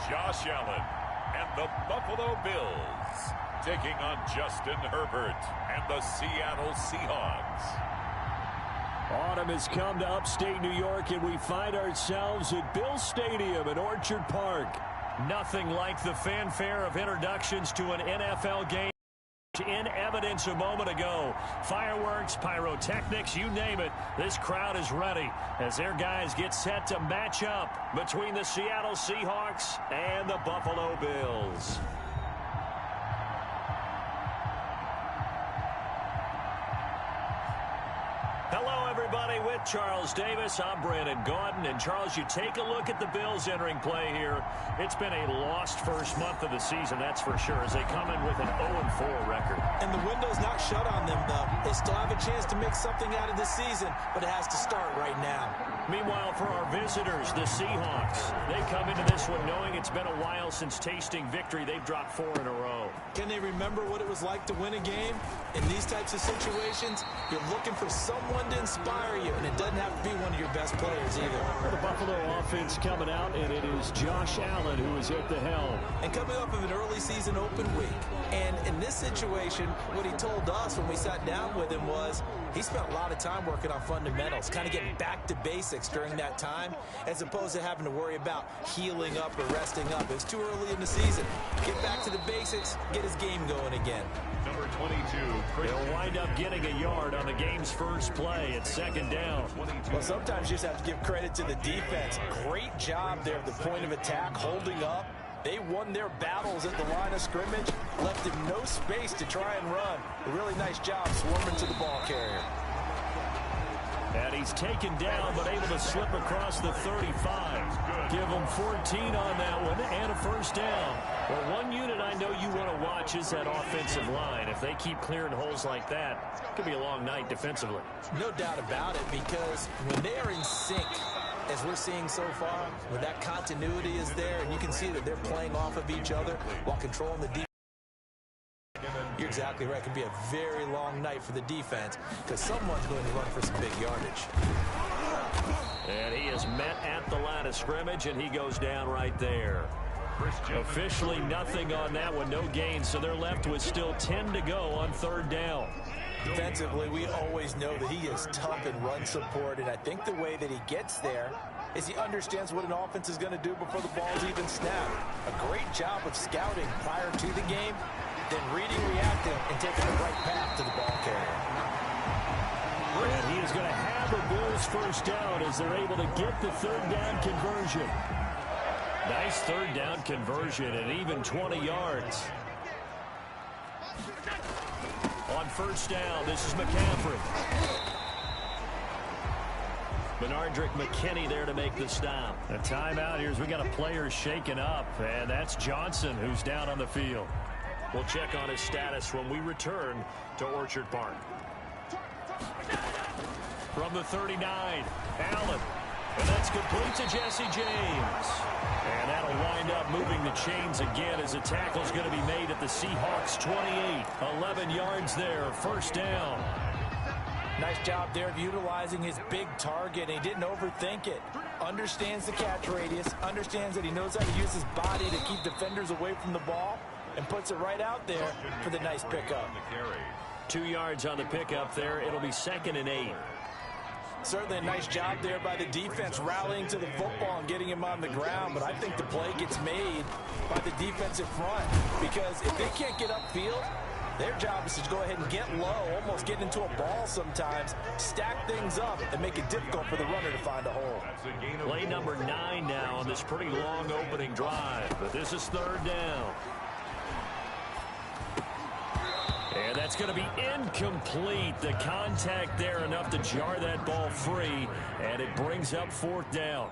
Josh Allen and the Buffalo Bills taking on Justin Herbert and the Seattle Seahawks. Autumn has come to upstate New York, and we find ourselves at Bill Stadium in Orchard Park. Nothing like the fanfare of introductions to an NFL game in evidence a moment ago. Fireworks, pyrotechnics, you name it. This crowd is ready as their guys get set to match up between the Seattle Seahawks and the Buffalo Bills. Hello, everybody. With Charles Davis, I'm Brandon Gaudin. And, Charles, you take a look at the Bills entering play here. It's been a lost first month of the season, that's for sure, as they come in with an 0-4 record. And the window's not shut on them, though. They still have a chance to make something out of this season, but it has to start right now. Meanwhile, for our visitors, the Seahawks, they come into this one knowing it's been a while since tasting victory. They've dropped 4 in a row. Can they remember what it was like to win a game? In these types of situations, you're looking for someone to inspire you, and it doesn't have to be one of your best players either. The Buffalo offense coming out, and it is Josh Allen who is at the helm. And coming off of an early season open week. And in this situation, what he told us when we sat down with him was he spent a lot of time working on fundamentals, kind of getting back to basics during that time, as opposed to having to worry about healing up or resting up. It's too early in the season. Get back to the basics, get his game going again. Number 22. They'll wind up getting a yard on the game's first play. It's second down. Well, sometimes you just have to give credit to the defense. Great job there at the point of attack, holding up. They won their battles at the line of scrimmage, left him no space to try and run. A really nice job swarming to the ball carrier. And he's taken down, but able to slip across the 35. Give him 14 on that one and a first down. Well, one unit I know you want to watch is that offensive line. If they keep clearing holes like that, it could be a long night defensively. No doubt about it, because when they are in sync, as we're seeing so far, when that continuity is there, and you can see that they're playing off of each other while controlling the defense. You're exactly right. It could be a very long night for the defense because someone's going to run for some big yardage. And he is met at the line of scrimmage, and he goes down right there. Officially nothing on that one, no gain, so they're left with still 10 to go on third down. Defensively, we always know that he is tough in run support, and I think the way that he gets there is he understands what an offense is going to do before the ball's even snapped. A great job of scouting prior to the game, then reading, reacting, and taking the right path to the ball carrier. And he is going to have a Bills first down as they're able to get the third down conversion. Nice third down conversion and even 20 yards. On first down, this is McCaffrey. Benardrick McKinney there to make the stop. A timeout here as we got a player shaken up, and that's Johnson who's down on the field. We'll check on his status when we return to Orchard Park. From the 39, Allen. And that's complete to Jesse James. And that'll wind up moving the chains again as the tackle's going to be made at the Seahawks 28. 11 yards there, first down. Nice job there of utilizing his big target. He didn't overthink it. Understands the catch radius. Understands that he knows how to use his body to keep defenders away from the ball. And puts it right out there for the nice pickup. 2 yards on the pickup there. It'll be 2nd and 8. Certainly a nice job there by the defense rallying to the football and getting him on the ground. But I think the play gets made by the defensive front. Because if they can't get upfield, their job is to go ahead and get low, almost get into a ball sometimes, stack things up, and make it difficult for the runner to find a hole. Play number 9 now on this pretty long opening drive. But this is third down. And that's going to be incomplete. The contact there enough to jar that ball free, and it brings up 4th down.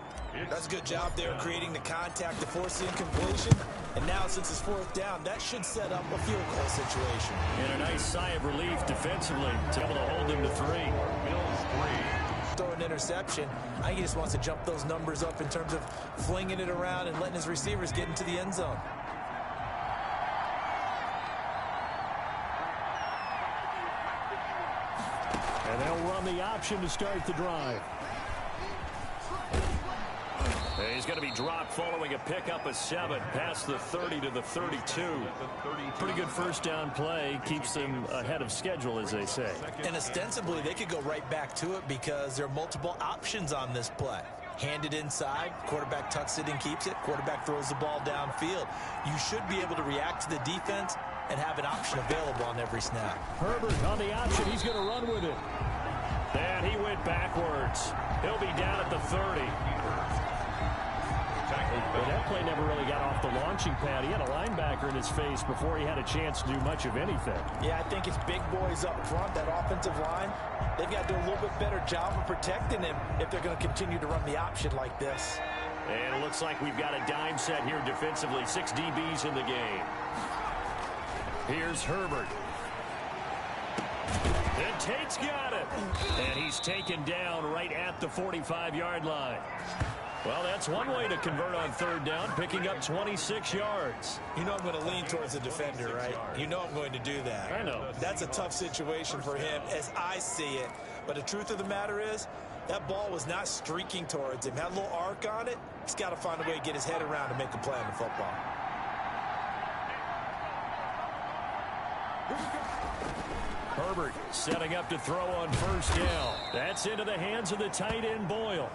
That's a good job there creating the contact to force the incompletion. And now since it's 4th down, that should set up a field goal situation. And a nice sigh of relief defensively to be able to hold him to 3. Throw an interception. I think he just wants to jump those numbers up in terms of flinging it around and letting his receivers get into the end zone. And they'll run the option to start the drive. He's going to be dropped following a pickup of 7 past the 30 to the 32. Pretty good first down play. Keeps them ahead of schedule, as they say. And ostensibly, they could go right back to it because there are multiple options on this play. Handed inside, quarterback tucks it and keeps it, quarterback throws the ball downfield. You should be able to react to the defense and have an option available on every snap. Herbert on the option. He's going to run with it. And he went backwards. He'll be down at the 30. Well, that play never really got off the launching pad. He had a linebacker in his face before he had a chance to do much of anything. Yeah, I think it's big boys up front, that offensive line. They've got to do a little bit better job of protecting him if they're going to continue to run the option like this. And it looks like we've got a dime set here defensively. 6 DBs in the game. Here's Herbert. And Tate's got it. And he's taken down right at the 45-yard line. Well, that's one way to convert on third down, picking up 26 yards. You know I'm going to lean towards the defender, right? You know I'm going to do that. I know. That's a tough situation for him as I see it. But the truth of the matter is, that ball was not streaking towards him. Had a little arc on it. He's got to find a way to get his head around and make a play on the football. Herbert setting up to throw on first down. That's into the hands of the tight end, Boyle.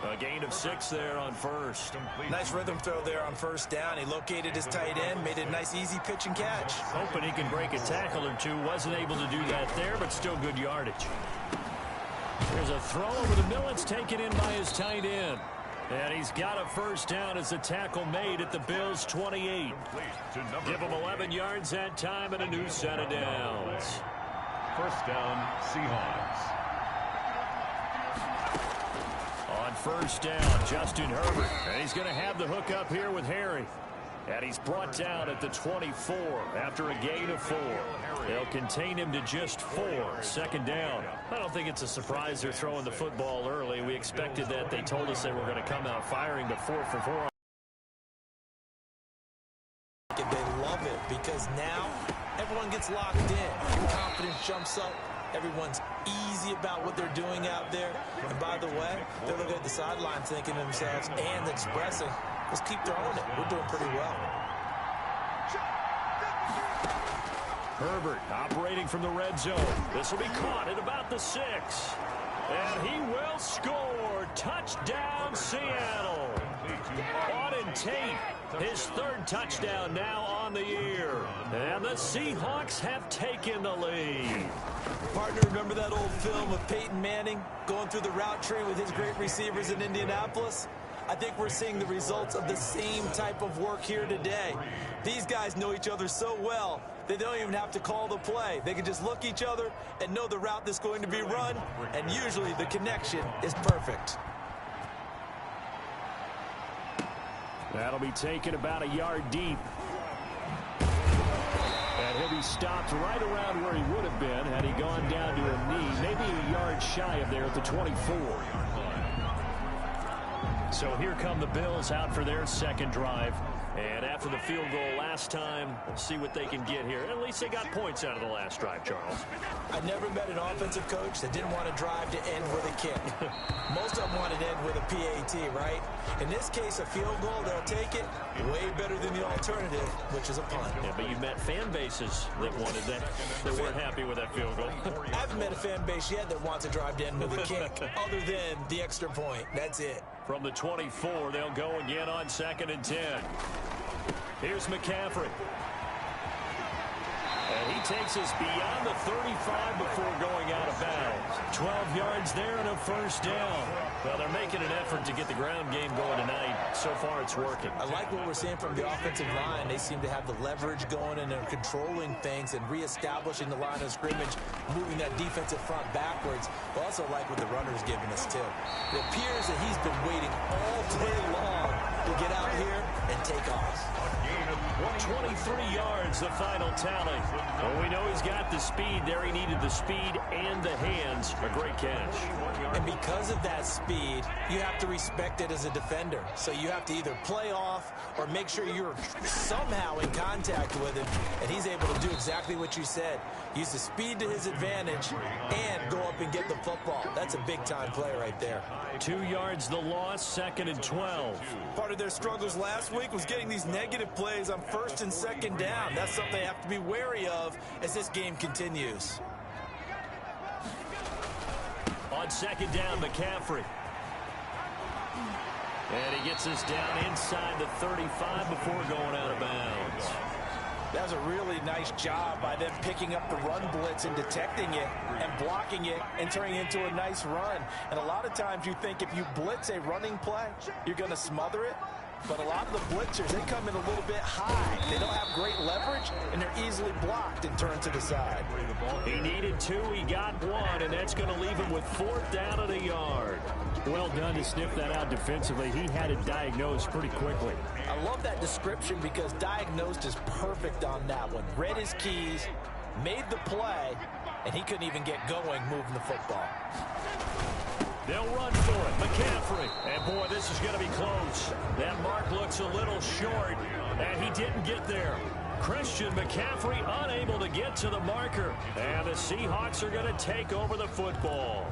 A gain of 6 there on first. Nice rhythm throw there on first down. He located his tight end, made it a nice easy pitch and catch. Hoping he can break a tackle or two. Wasn't able to do that there, but still good yardage. There's a throw over the middle. It's taken in by his tight end. And he's got a first down as the tackle made at the Bills' 28. Give him 11 yards that time and a new set of downs. First down, Seahawks. On first down, Justin Herbert. And he's going to have the hook up here with Harry. And he's brought down at the 24 after a gain of 4. They'll contain him to just 4. Second down. I don't think it's a surprise they're throwing the football early. We expected that. They told us they were going to come out firing, but 4 for 4. They love it because now everyone gets locked in. Confidence jumps up. Everyone's easy about what they're doing out there. And by the way, they're looking at the sideline thinking to themselves and expressing, let's keep throwing it. We're doing pretty well. Herbert operating from the red zone. This will be caught at about the 6. And he will score. Touchdown, Seattle. Auden Tate, his 3rd touchdown now on the year. And the Seahawks have taken the lead. Partner, remember that old film of Peyton Manning going through the route tree with his great receivers in Indianapolis? I think we're seeing the results of the same type of work here today. These guys know each other so well, they don't even have to call the play. They can just look each other and know the route that's going to be run, and usually the connection is perfect. That'll be taken about a yard deep. And he'll be stopped right around where he would have been had he gone down to a knee, maybe a yard shy of there at the 24. So here come the Bills out for their second drive. And after the field goal last time, we'll see what they can get here. At least they got points out of the last drive, Charles. I never met an offensive coach that didn't want to drive to end with a kick. Most of them want to end with a PAT, right? In this case, a field goal, they'll take it way better than the alternative, which is a punt. Yeah, but you've met fan bases that wanted that, that weren't happy with that field goal. I haven't met a fan base yet that wants to drive to end with a kick, other than the extra point. That's it. From the 24, they'll go again on 2nd and 10. Here's McCaffrey. And he takes us beyond the 35 before going out of bounds. 12 yards there and a first down. Well, they're making an effort to get the ground game going tonight. So far, it's working. I like what we're seeing from the offensive line. They seem to have the leverage going, and they're controlling things and reestablishing the line of scrimmage, moving that defensive front backwards. But also like what the runner's giving us, too. It appears that he's been waiting all day long to get out here and take off. 23 yards, the final tally. Well, we know he's got the speed there. He needed the speed and the hands. A great catch. And because of that speed, you have to respect it as a defender. So you have to either play off or make sure you're somehow in contact with him. And he's able to do exactly what you said. Use the speed to his advantage and go up and get the football. That's a big-time play right there. 2 yards the loss, 2nd and 12. Part of their struggles last week was getting these negative plays on 1st and 2nd down. That's something they have to be wary of as this game continues. On 2nd down, McCaffrey. And he gets us down inside the 35 before going out of bounds. That was a really nice job by them picking up the run blitz and detecting it and blocking it and turning it into a nice run. And a lot of times you think if you blitz a running play, you're going to smother it. But a lot of the blitzers, they come in a little bit high. They don't have great leverage, and they're easily blocked and turned to the side. He needed 2, he got 1, and that's going to leave him with 4th down and a yard. Well done to sniff that out defensively. He had it diagnosed pretty quickly. I love that description because diagnosed is perfect on that one. Read his keys, made the play, and he couldn't even get going moving the football. They'll run for it. McCaffrey. And, boy, this is going to be close. That mark looks a little short, and he didn't get there. Christian McCaffrey unable to get to the marker. And the Seahawks are going to take over the football.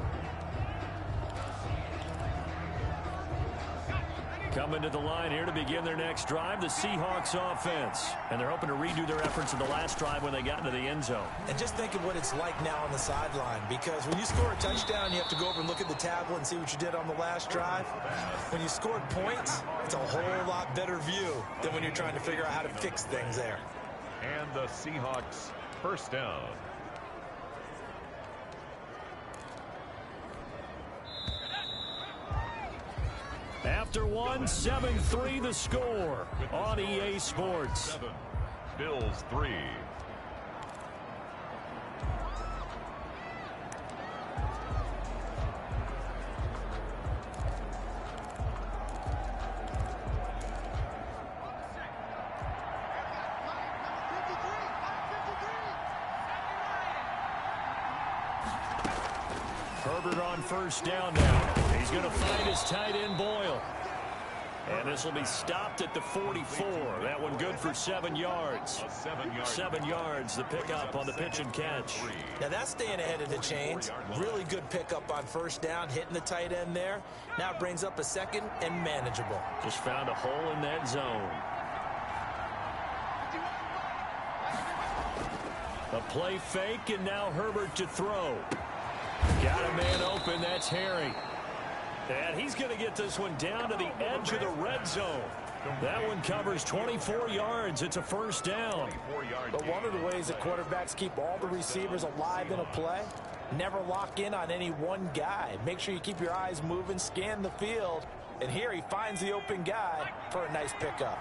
Coming to the line here to begin their next drive, the Seahawks offense. And they're hoping to redo their efforts in the last drive when they got into the end zone. And just think of what it's like now on the sideline, because when you score a touchdown, you have to go over and look at the tablet and see what you did on the last drive. When you scored points, it's a whole lot better view than when you're trying to figure out how to fix things there. And the Seahawks first down. After 1, 7-3 the score on EA Sports. 7, Bills 3. Herbert on first down now. He's going to find his tight end Boyle. And this will be stopped at the 44. That one good for 7 yards. 7 yards, the pickup on the pitch and catch. Now that's staying ahead of the chains. Really good pickup on first down, hitting the tight end there. Now it brings up a 2nd and manageable. Just found a hole in that zone. A play fake, and now Herbert to throw. Got a man open, that's Harry. And he's going to get this one down to the edge of the red zone. That one covers 24 yards. It's a first down. But one of the ways that quarterbacks keep all the receivers alive in a play, never lock in on any one guy. Make sure you keep your eyes moving, scan the field. And here he finds the open guy for a nice pickup.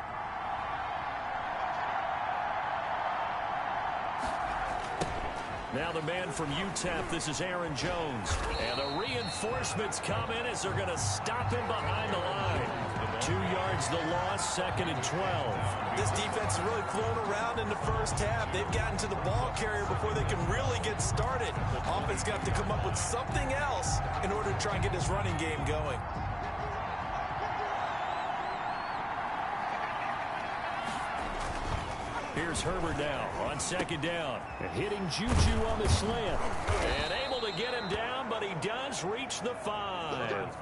Now the man from UTEP, this is Aaron Jones. And the reinforcements come in as they're going to stop him behind the line. 2 yards the loss, 2nd and 12. This defense has really flown around in the first half. They've gotten to the ball carrier before they can really get started. Offense got to come up with something else in order to try and get this running game going. Here's Herbert now on 2nd down. And hitting Juju on the slant. And able to get him down, but he does reach the 5.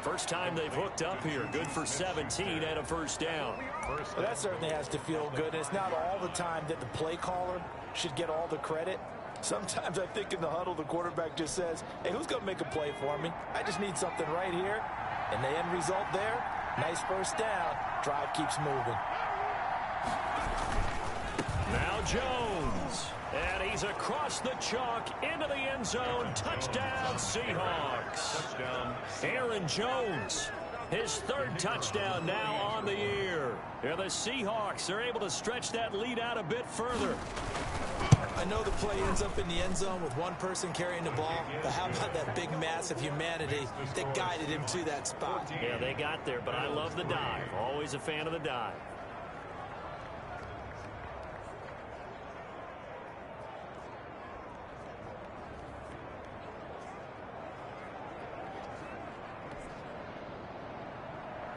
First time they've hooked up here. Good for 17 and a first down. Well, that certainly has to feel good. And it's not all the time that the play caller should get all the credit. Sometimes I think in the huddle, the quarterback just says, hey, who's going to make a play for me? I just need something right here. And the end result there, nice first down. Drive keeps moving. Now Jones. And he's across the chalk into the end zone. Touchdown, Seahawks. Touchdown. Aaron Jones. His 3rd touchdown now on the year. And the Seahawks are able to stretch that lead out a bit further. I know the play ends up in the end zone with one person carrying the ball, but how about that big mass of humanity that guided him to that spot? Yeah, they got there, but I love the dive. Always a fan of the dive.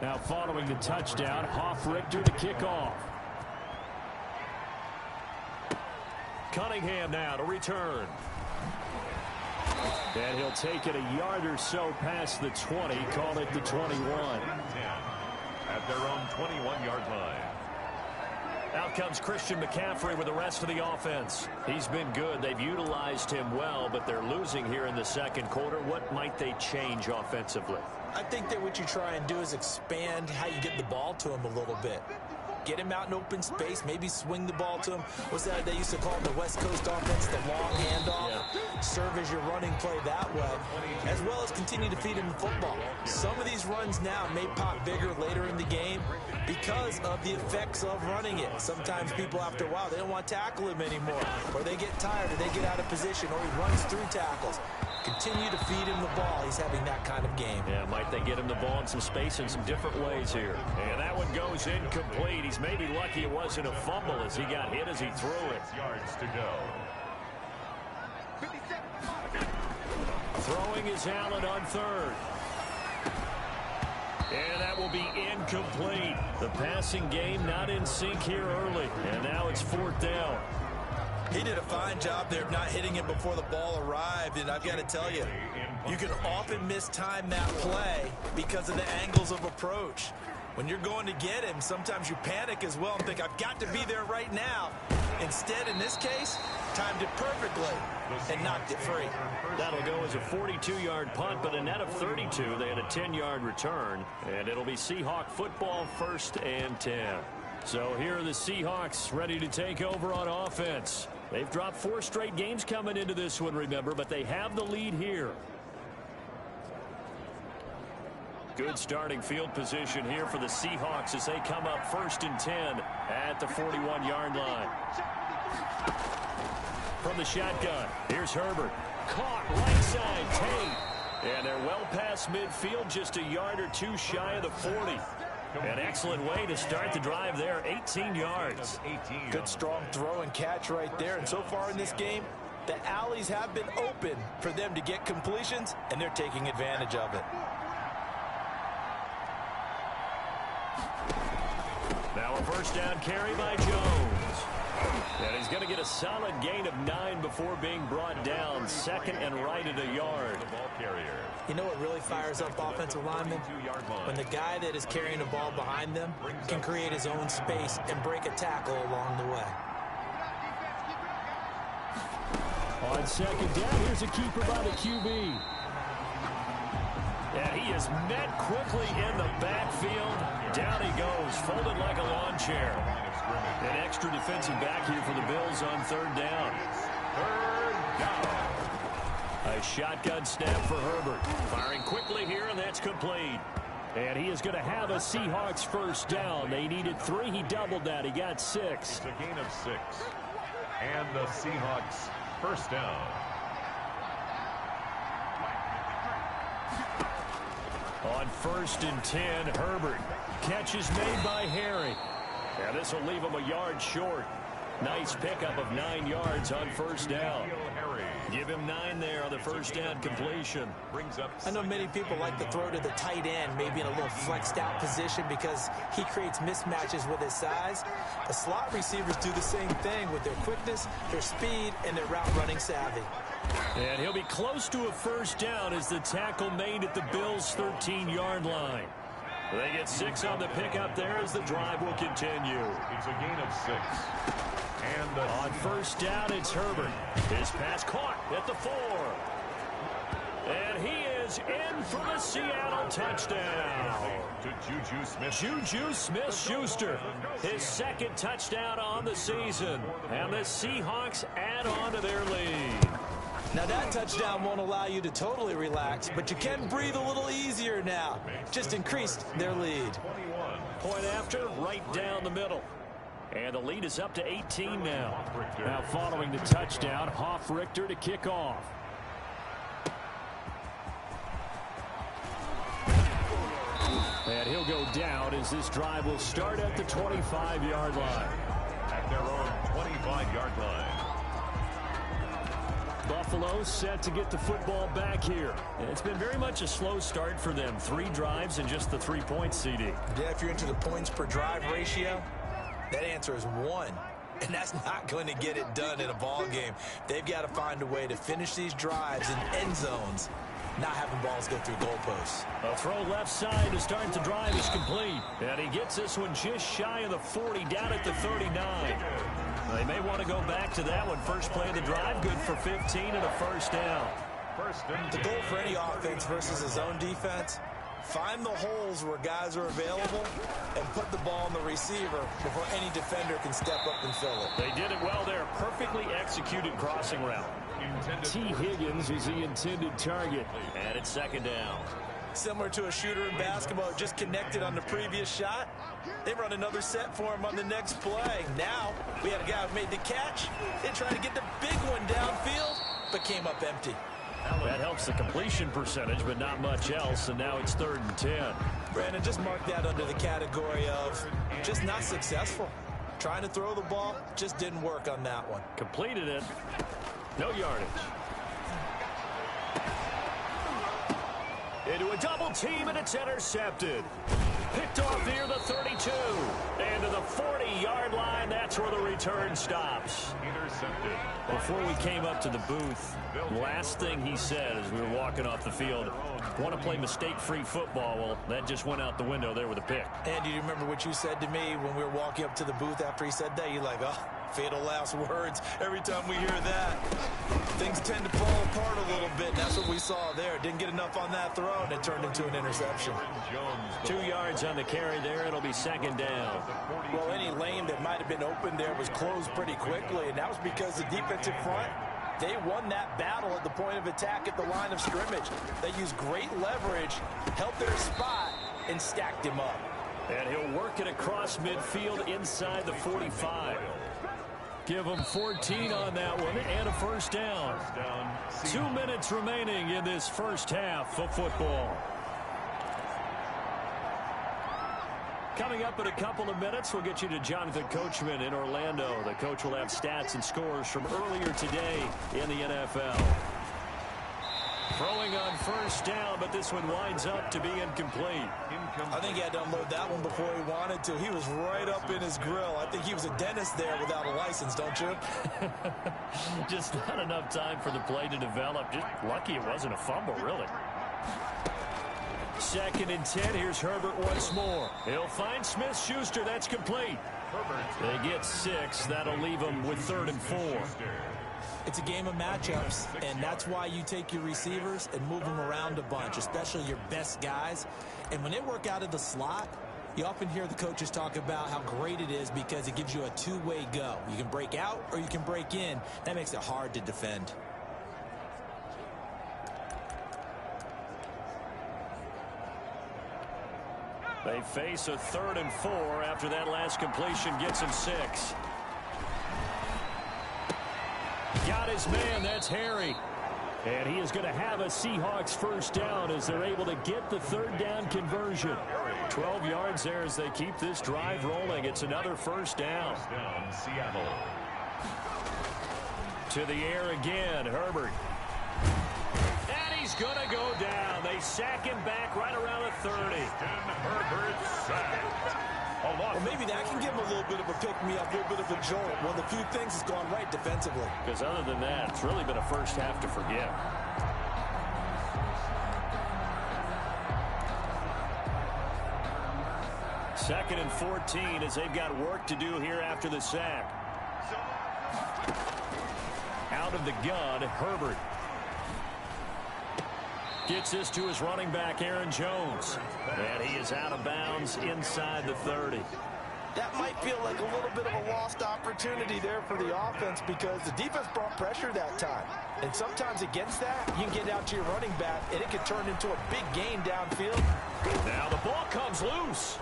Now following the touchdown, Hoff-Richter to kick off. Cunningham now to return. And he'll take it a yard or so past the 20, call it the 21. At their own 21-yard line. Out comes Christian McCaffrey with the rest of the offense. He's been good. They've utilized him well, but they're losing here in the second quarter. What might they change offensively? I think that what you try and do is expand how you get the ball to him a little bit. Get him out in open space, maybe swing the ball to him. What's that they used to call in the West Coast offense, the long handoff? Yeah. Serve as your running play that way, as well as continue to feed him the football. Some of these runs now may pop bigger later in the game because of the effects of running it. Sometimes people, after a while, they don't want to tackle him anymore, or they get tired, or they get out of position, or he runs through tackles. Continue to feed him the ball. He's having that kind of game. Yeah, might they get him the ball in some space in some different ways here. And that one goes incomplete. He's maybe lucky it wasn't a fumble as he got hit as he threw it. Yards to go. Throwing is Allen on third. And that will be incomplete. The passing game not in sync here early. And now it's fourth down. He did a fine job there of not hitting it before the ball arrived, and I've got to tell you, you can often mistime that play because of the angles of approach. When you're going to get him, sometimes you panic as well and think, I've got to be there right now. Instead, in this case, timed it perfectly and knocked it free. That'll go as a 42-yard punt, but a net of 32. They had a 10-yard return, and it'll be Seahawk football, 1st and 10. So here are the Seahawks ready to take over on offense. They've dropped 4 straight games coming into this one, remember, but they have the lead here. Good starting field position here for the Seahawks as they come up 1st and 10 at the 41-yard line. From the shotgun, here's Herbert. Caught right side, Tate. And they're well past midfield, just a yard or two shy of the 40. An excellent way to start the drive there, 18 yards. Good strong throw and catch right there. And so far in this game, the alleys have been open for them to get completions, and they're taking advantage of it. Now a first down carry by Jones. And he's going to get a solid gain of 9 before being brought down. 2nd and right at a yard. You know what really fires up offensive linemen? When the guy that is carrying the ball behind them can create his own space and break a tackle along the way. On 2nd down, here's a keeper by the QB. And he is met quickly in the backfield. Down he goes, folded like a lawn chair. An extra defensive back here for the Bills on 3rd down. 3rd down. A shotgun snap for Herbert. Firing quickly here, and that's complete. And he is going to have a Seahawks first down. They needed 3. He doubled that. He got 6. It's a gain of 6. And the Seahawks first down. On 1st and 10, Herbert. Catch is made by Harry. And this will leave him a yard short. Nice pickup of 9 yards on 1st down. Give him 9 there on the first down completion. I know many people like to throw to the tight end, maybe in a little flexed out position because he creates mismatches with his size. The slot receivers do the same thing with their quickness, their speed, and their route running savvy. And he'll be close to a first down as the tackle made at the Bills' 13-yard line. They get 6 on the pickup there as the drive will continue. It's a gain of 6. And on first down, it's Herbert. His pass caught at the 4. And he is in for the Seattle touchdown. To Juju Smith. Juju Smith-Schuster. His 2nd touchdown on the season. And the Seahawks add on to their lead. Now that touchdown won't allow you to totally relax, but you can breathe a little easier now. Just increased their lead. Point after, right down the middle. And the lead is up to 18 now. Now following the touchdown, Hoff-Richter to kick off. And he'll go down as this drive will start at the 25-yard line. At their own 25-yard line. Buffalo set to get the football back here. It's been very much a slow start for them. 3 drives and just the 3 points, CD. Yeah, if you're into the points per drive ratio, that answer is 1. And that's not going to get it done in a ball game. They've got to find a way to finish these drives in end zones, not having balls go through goalposts. A throw left side to start the drive is complete. And he gets this one just shy of the 40, down at the 39. They may want to go back to that one. First play of the drive, good for 15 and a first down. The goal for any offense versus a zone defense, find the holes where guys are available and put the ball on the receiver before any defender can step up and fill it. They did it well there. Perfectly executed crossing route. T. Higgins is the intended target. And it's second down. Similar to a shooter in basketball, just connected on the previous shot. They run another set for him on the next play. Now, we had a guy who made the catch. They tried to get the big one downfield, but came up empty. That helps the completion percentage, but not much else, and now it's 3rd and 10. Brandon, just mark that under the category of just not successful. Trying to throw the ball, just didn't work on that one. Completed it. No yardage. Into a double team, and it's intercepted. Picked off near the 32. And to the 40-yard line, that's where the return stops. Intercepted. Before we came up to the booth, last thing he said as we were walking off the field, want to play mistake-free football. Well, that just went out the window there with a pick. Andy, do you remember what you said to me when we were walking up to the booth after he said that? You're like, oh, fatal last words. Every time we hear that, things tend to fall apart a little bit, and that's what we saw there. Didn't get enough on that throw, and it turned into an interception. 2 yards on the carry there. It'll be second down. Well, any lane that might have been open there was closed pretty quickly, and that was because the defensive front, they won that battle at the point of attack at the line of scrimmage. They used great leverage, held their spot, and stacked him up. And he'll work it across midfield inside the 45. Give him 14 on that one and a first down. 2 minutes remaining in this first half of football. Coming up in a couple of minutes, we'll get you to Jonathan Coachman in Orlando. The coach will have stats and scores from earlier today in the NFL. Throwing on first down, but this one winds up to be incomplete. I think he had to unload that one before he wanted to. He was right up in his grill. I think he was a dentist there without a license, don't you? Just not enough time for the play to develop. Just lucky it wasn't a fumble, really. 2nd and 10. Here's Herbert once more. He'll find Smith-Schuster. That's complete. They get 6. That'll leave them with 3rd and 4. It's a game of matchups, and that's why you take your receivers and move them around a bunch, especially your best guys. And when they work out of the slot, you often hear the coaches talk about how great it is because it gives you a two-way go. You can break out or you can break in. That makes it hard to defend. They face a 3rd and 4 after that last completion gets him 6. Got his man. That's Harry. And he is going to have a Seahawks first down as they're able to get the 3rd down conversion. 12 yards there as they keep this drive rolling. It's another first down. Seattle. To the air again, Herbert. And he's going to go down. They sack him back right around the 30. Herbert sacked. Well, maybe that can give him a little bit of a pick-me-up, a little bit of a jolt. One of the few things that's gone right defensively. Because other than that, it's really been a first half to forget. Second and 14 as they've got work to do here after the sack. Out of the gun, Herbert. Gets this to his running back, Aaron Jones. And he is out of bounds inside the 30. That might feel like a little bit of a lost opportunity there for the offense because the defense brought pressure that time. And sometimes against that, you can get out to your running back, and it can turn into a big gain downfield. Now the ball comes loose.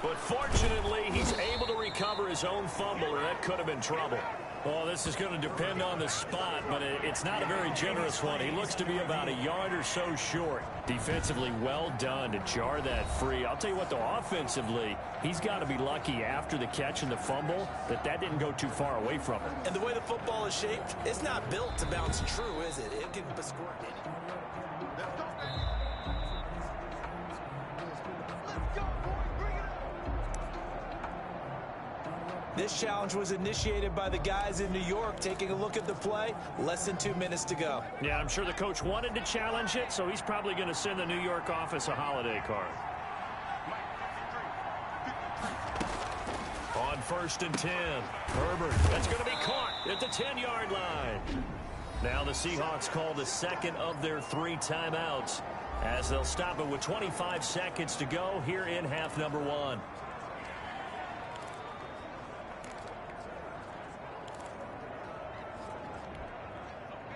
But fortunately, he's able to recover his own fumble, or that could have been trouble. Well, this is going to depend on the spot, but it's not a very generous one. He looks to be about a yard or so short. Defensively, well done to jar that free. I'll tell you what, though, offensively, he's got to be lucky after the catch and the fumble that didn't go too far away from him. And the way the football is shaped, it's not built to bounce true, is it? It can be scored. This challenge was initiated by the guys in New York. Taking a look at the play, less than 2 minutes to go. Yeah, I'm sure the coach wanted to challenge it, so he's probably going to send the New York office a holiday card. On 1st and 10, Herbert, that's going to be caught at the 10-yard line. Now the Seahawks call the second of their 3 timeouts as they'll stop it with 25 seconds to go here in half number 1.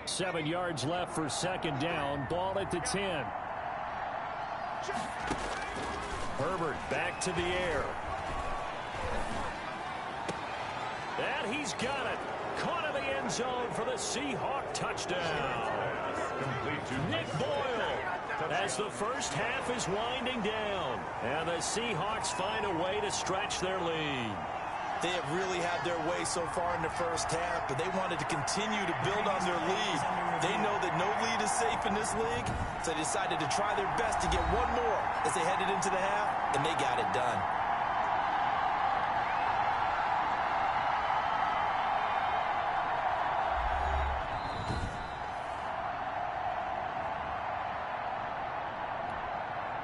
Seven yards left for second down. Ball at the 10. Herbert back to the air. And he's got it. Caught in the end zone for the Seahawk touchdown. Nick Boyle as the first half is winding down. And the Seahawks find a way to stretch their lead. They have really had their way so far in the first half, but they wanted to continue to build on their lead. They know that no lead is safe in this league, so they decided to try their best to get one more as they headed into the half, and they got it done.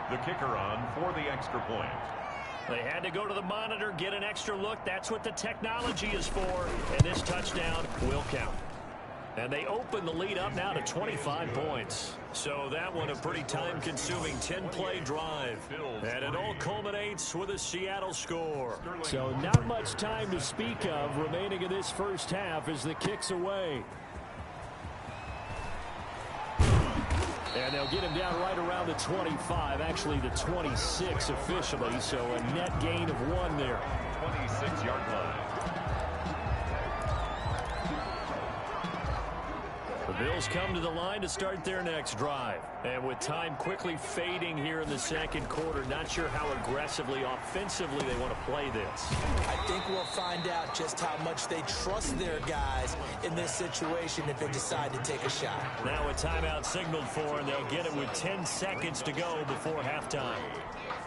The kicker on for the extra point. They had to go to the monitor, get an extra look. That's what the technology is for. And this touchdown will count. And they open the lead up now to 25 points. So that one a pretty time-consuming 10-play drive. And it all culminates with a Seattle score. So not much time to speak of remaining in this first half as the kick's away. And they'll get him down right around the 25, actually the 26 officially, so a net gain of 1 there. 26-yard line. The Bills come to the line to start their next drive. And with time quickly fading here in the second quarter, not sure how aggressively, offensively they want to play this. I think we'll find out just how much they trust their guys in this situation if they decide to take a shot. Now a timeout signaled for, and they'll get it with 10 seconds to go before halftime.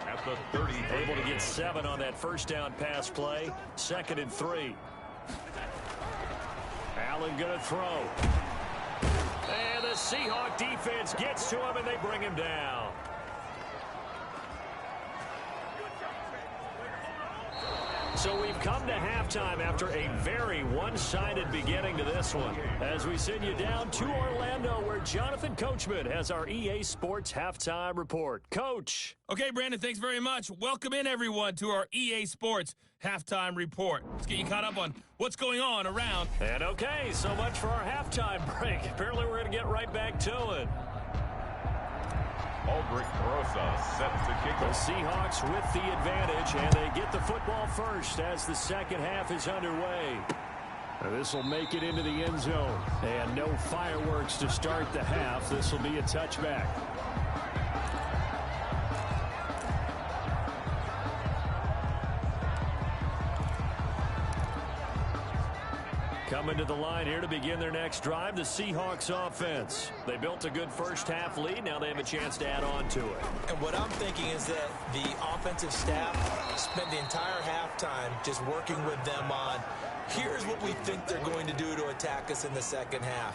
At the 30. Able to get 7 on that first down pass play. 2nd and 3. Allen going to throw. And the Seahawk defense gets to him, and they bring him down. So we've come to halftime after a very one-sided beginning to this one. As we send you down to Orlando, where Jonathan Coachman has our EA Sports Halftime Report. Coach. Okay, Brandon, thanks very much. Welcome in, everyone, to our EA Sports Halftime Report. Let's get you caught up on what's going on around. And okay, so much for our halftime break. Apparently we're going to get right back to it. Aldrich Rosa set to kick The off. Seahawks with the advantage, and they get the football first as the second half is underway. This will make it into the end zone. And no fireworks to start the half. This will be a touchback. Coming to the line here to begin their next drive, the Seahawks offense. They built a good first half lead. Now they have a chance to add on to it. And what I'm thinking is that the offensive staff spent the entire halftime just working with them on, here's what we think they're going to do to attack us in the second half.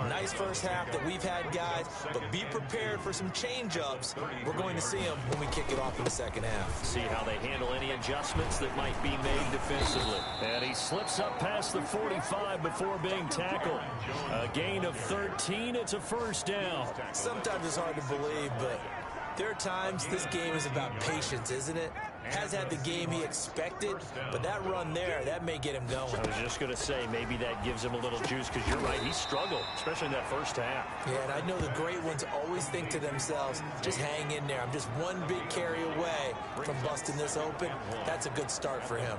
Nice first half that we've had, guys, but be prepared for some change-ups. We're going to see them when we kick it off in the second half. See how they handle any adjustments that might be made defensively. And he slips up past the 45 before being tackled. A gain of 13. It's a first down. Sometimes it's hard to believe, but there are times this game is about patience, isn't it? has had the game he expected, but that run there, that may get him going. I was just going to say, maybe that gives him a little juice, because you're right, he struggled, especially in that first half. Yeah, and I know the great ones always think to themselves, just hang in there. I'm just one big carry away from busting this open. That's a good start for him.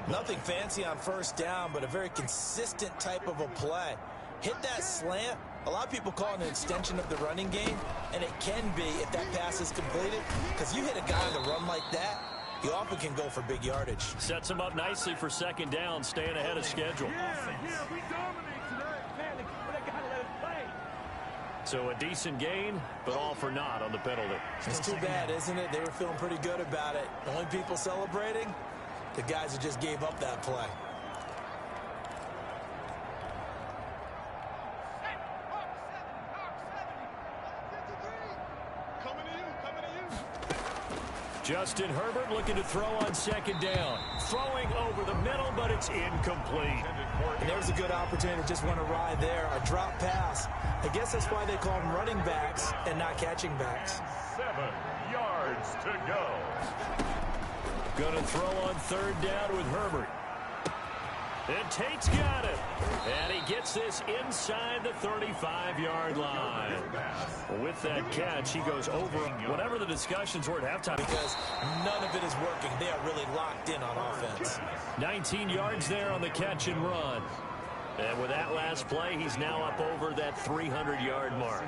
Nothing fancy on first down, but a very consistent type of a play. Hit that slant. A lot of people call it an extension of the running game, and it can be if that pass is completed, because you hit a guy on the run like that, he often can go for big yardage. Sets him up nicely for second down, staying ahead of schedule. Yeah, we dominate tonight. Man, they gotta let it play. So a decent gain, but all for naught on the penalty. It's too bad, isn't it? They were feeling pretty good about it. The only people celebrating, the guys who just gave up that play. Justin Herbert looking to throw on second down. Throwing over the middle, but it's incomplete. And there's a good opportunity to just run a ride there, a drop pass. I guess that's why they call them running backs and not catching backs. 7 yards to go. Gonna throw on third down with Herbert. And Tate's got it. And he gets this inside the 35-yard line. With that catch, he goes over whatever the discussions were at halftime. Because none of it is working. They are really locked in on offense. 19 yards there on the catch and run. And with that last play, he's now up over that 300-yard mark.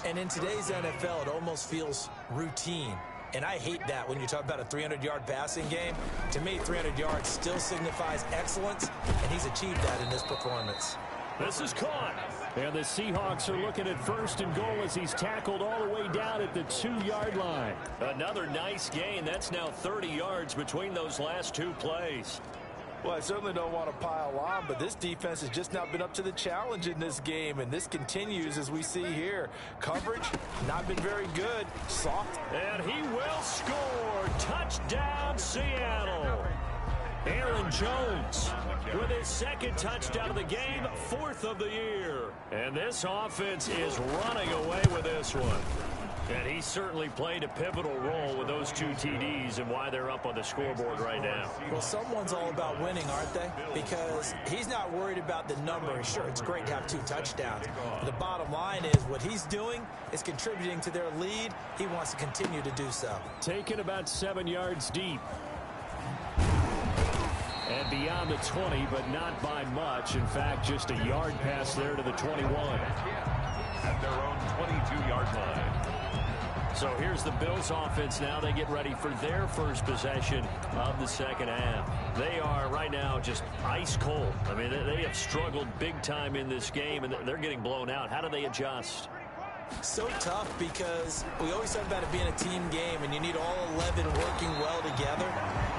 And in today's NFL, it almost feels routine. And I hate that when you talk about a 300-yard passing game. To me, 300 yards still signifies excellence, and he's achieved that in this performance. This is caught. And the Seahawks are looking at first and goal as he's tackled all the way down at the 2-yard line. Another nice gain. That's now 30 yards between those last two plays. Well, I certainly don't want to pile on, but this defense has just not been up to the challenge in this game, and this continues as we see here. Coverage, not been very good. Soft. And he will score. Touchdown, Seattle. Aaron Jones with his second touchdown of the game, 4th of the year. And this offense is running away with this one. And he certainly played a pivotal role with those 2 TDs and why they're up on the scoreboard right now. Well, someone's all about winning, aren't they? Because he's not worried about the number. Sure, it's great to have 2 touchdowns. But the bottom line is what he's doing is contributing to their lead. He wants to continue to do so. Taken about 7 yards deep. And beyond the 20, but not by much. In fact, just a yard pass there to the 21. At their own 22-yard line. So here's the Bills offense now. They get ready for their first possession of the second half. They are right now just ice cold. I mean, they have struggled big time in this game, and they're getting blown out. How do they adjust? So tough because we always talk about it being a team game, and you need all 11 working well together.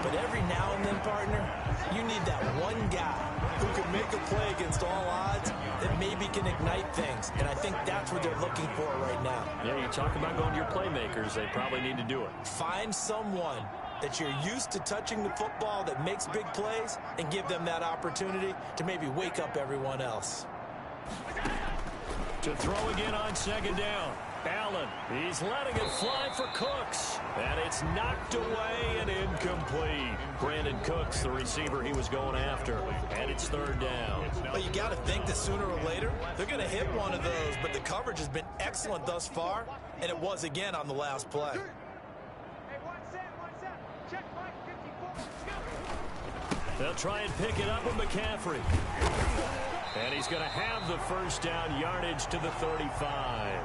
But every now and then, partner, you need that one guy who can make a play against all odds that maybe can ignite things. And I think that's what they're looking for right now. Yeah, you talk about going to your playmakers. They probably need to do it. Find someone that you're used to touching the football that makes big plays and give them that opportunity to maybe wake up everyone else. To throw again on second down. Allen, he's letting it fly for Cooks. And it's knocked away and incomplete. Brandon Cooks, the receiver he was going after. And it's third down. Well, you got to think that sooner or later, they're going to hit one of those. But the coverage has been excellent thus far. And it was again on the last play. They'll try and pick it up with McCaffrey. And he's going to have the first down, yardage to the 35.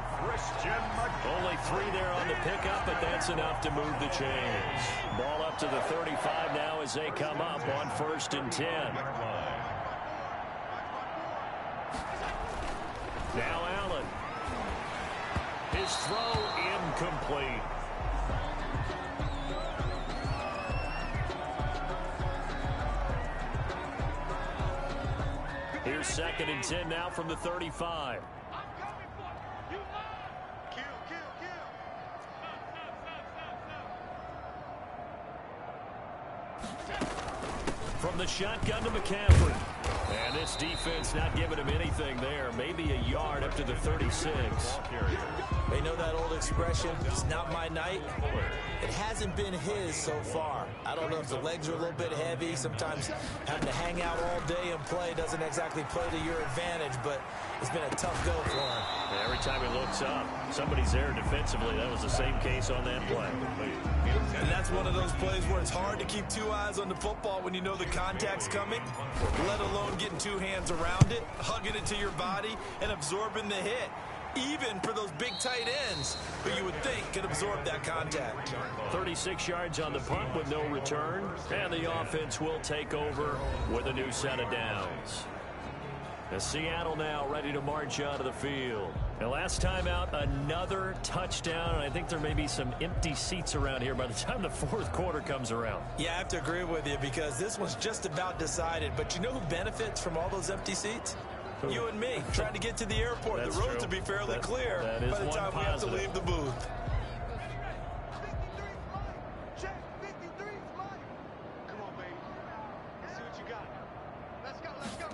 Only 3 there on the pickup, but that's enough to move the chains. Ball up to the 35 now as they come up on 1st and 10. Now Allen. His throw incomplete. Here's 2nd and 10 now from the 35. From the shotgun to McCaffrey. And this defense not giving him anything there. Maybe a yard up to the 36. They know that old expression, it's not my night. It hasn't been his so far. I don't know if the legs are a little bit heavy. Sometimes having to hang out all day and play doesn't exactly play to your advantage, but it's been a tough go for him. Yeah, every time he looks up, somebody's there defensively. That was the same case on that play. And that's one of those plays where it's hard to keep two eyes on the football when you know the contact's coming, let alone getting two hands around it, hugging it to your body, and absorbing the hit. Even for those big tight ends who you would think could absorb that contact. 36 yards on the punt with no return, and the offense will take over with a new set of downs. And Seattle now ready to march out of the field. And last time out, another touchdown, and I think there may be some empty seats around here by the time the fourth quarter comes around. Yeah, I have to agree with you because this one's just about decided. But you know who benefits from all those empty seats? You and me, trying to get to the airport. That's the roads true. will be fairly clear that is by the one time we have to positive. leave the booth. Check, 53 is mine. Come on, baby. Let's see what you got. Let's go, let's go.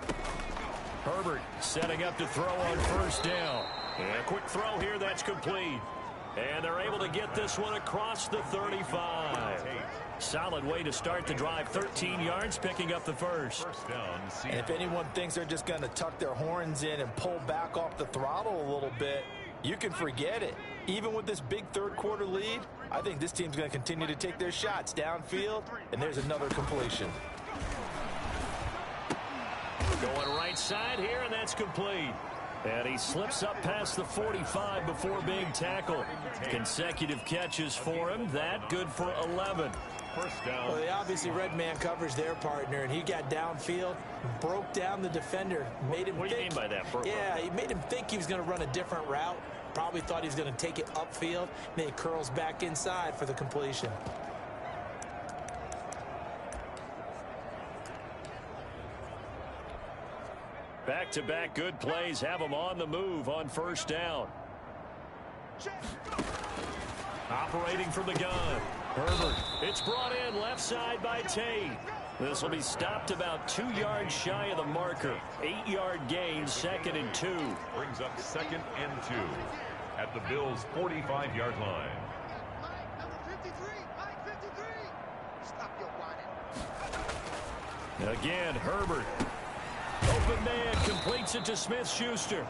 Herbert setting up to throw on first down. And a quick throw here, that's complete. And they're able to get this one across the 35. Solid way to start the drive. 13 yards, picking up the first. And if anyone thinks they're just going to tuck their horns in and pull back off the throttle a little bit, you can forget it. Even with this big third quarter lead, I think this team's going to continue to take their shots downfield, and there's another completion. Going right side here, and that's complete. And he slips up past the 45 before being tackled. Consecutive catches for him. That good for 11. First down. Well, they obviously read man coverage their partner, and he got downfield, broke down the defender, made him What do you mean by that, bro? Yeah, he made him think he was going to run a different route. Probably thought he was going to take it upfield. Then he curls back inside for the completion. Back-to-back good plays have him on the move on first down. Operating from the gun. Herbert. It's brought in left side by Tate. This will be stopped about 2 yards shy of the marker. 8-yard gain, 2nd and 2. Brings up 2nd and 2 at the Bills' 45-yard line. Number 53, Mike 53. Stop your whining. Again, Herbert. Open man completes it to Smith-Schuster.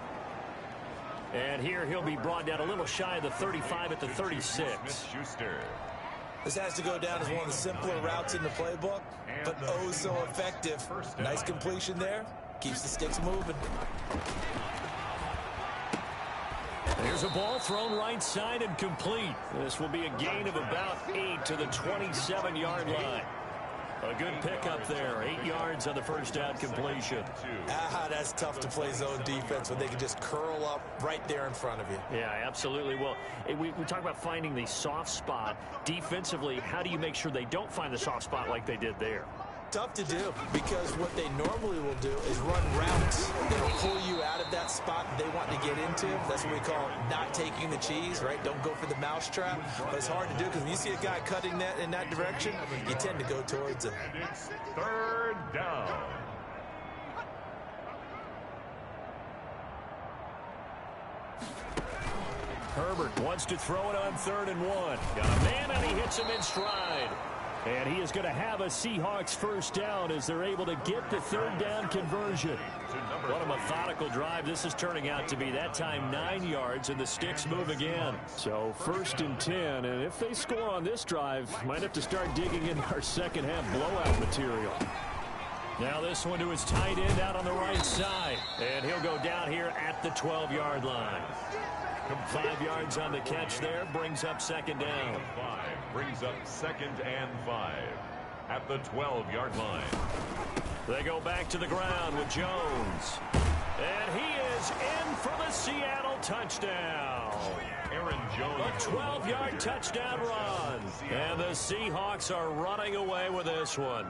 And here he'll be brought down a little shy of the 35 at the 36. Smith-Schuster. This has to go down as one of the simpler routes in the playbook, but oh so effective. Nice completion there. Keeps the sticks moving. There's a ball thrown right side and complete. This will be a gain of about 8 to the 27-yard line. A good pickup there. 8 yards on the first down completion. That's tough to play zone defense when they can just curl up right there in front of you. Yeah, absolutely. Well, we talk about finding the soft spot. Defensively, how do you make sure they don't find the soft spot like they did there? Tough to do because what they normally will do is run routes that'll pull you out of that spot they want to get into. That's what we call not taking the cheese, right? Don't go for the mousetrap. But it's hard to do because when you see a guy cutting that in that direction, you tend to go towards him. It's 3rd down. Herbert wants to throw it on 3rd and 1. Got a man, and he hits him in stride. And he is going to have a Seahawks first down as they're able to get the 3rd down conversion. What a methodical drive this is turning out to be. That time 9 yards, and the sticks move again. So 1st and 10, and if they score on this drive, might have to start digging in our second half blowout material. Now this one to his tight end out on the right side. And he'll go down here at the 12-yard line. 5 yards on the catch there, brings up 2nd down. 5 brings up 2nd and 5 at the 12-yard line. They go back to the ground with Jones. And he is in for the Seattle touchdown. Aaron Jones. A 12-yard touchdown run. And the Seahawks are running away with this one.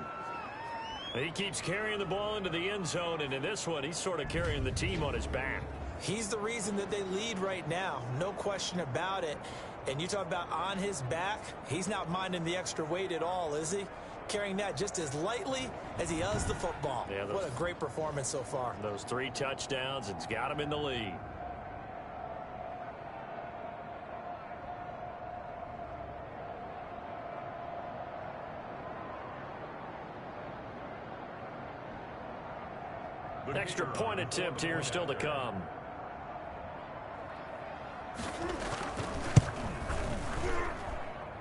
He keeps carrying the ball into the end zone, and in this one, he's sort of carrying the team on his back. He's the reason that they lead right now. No question about it. And you talk about on his back, he's not minding the extra weight at all, is he? Carrying that just as lightly as he does the football. Yeah, what a great performance so far. Those 3 touchdowns, it's got him in the lead. Extra point attempt here still to come.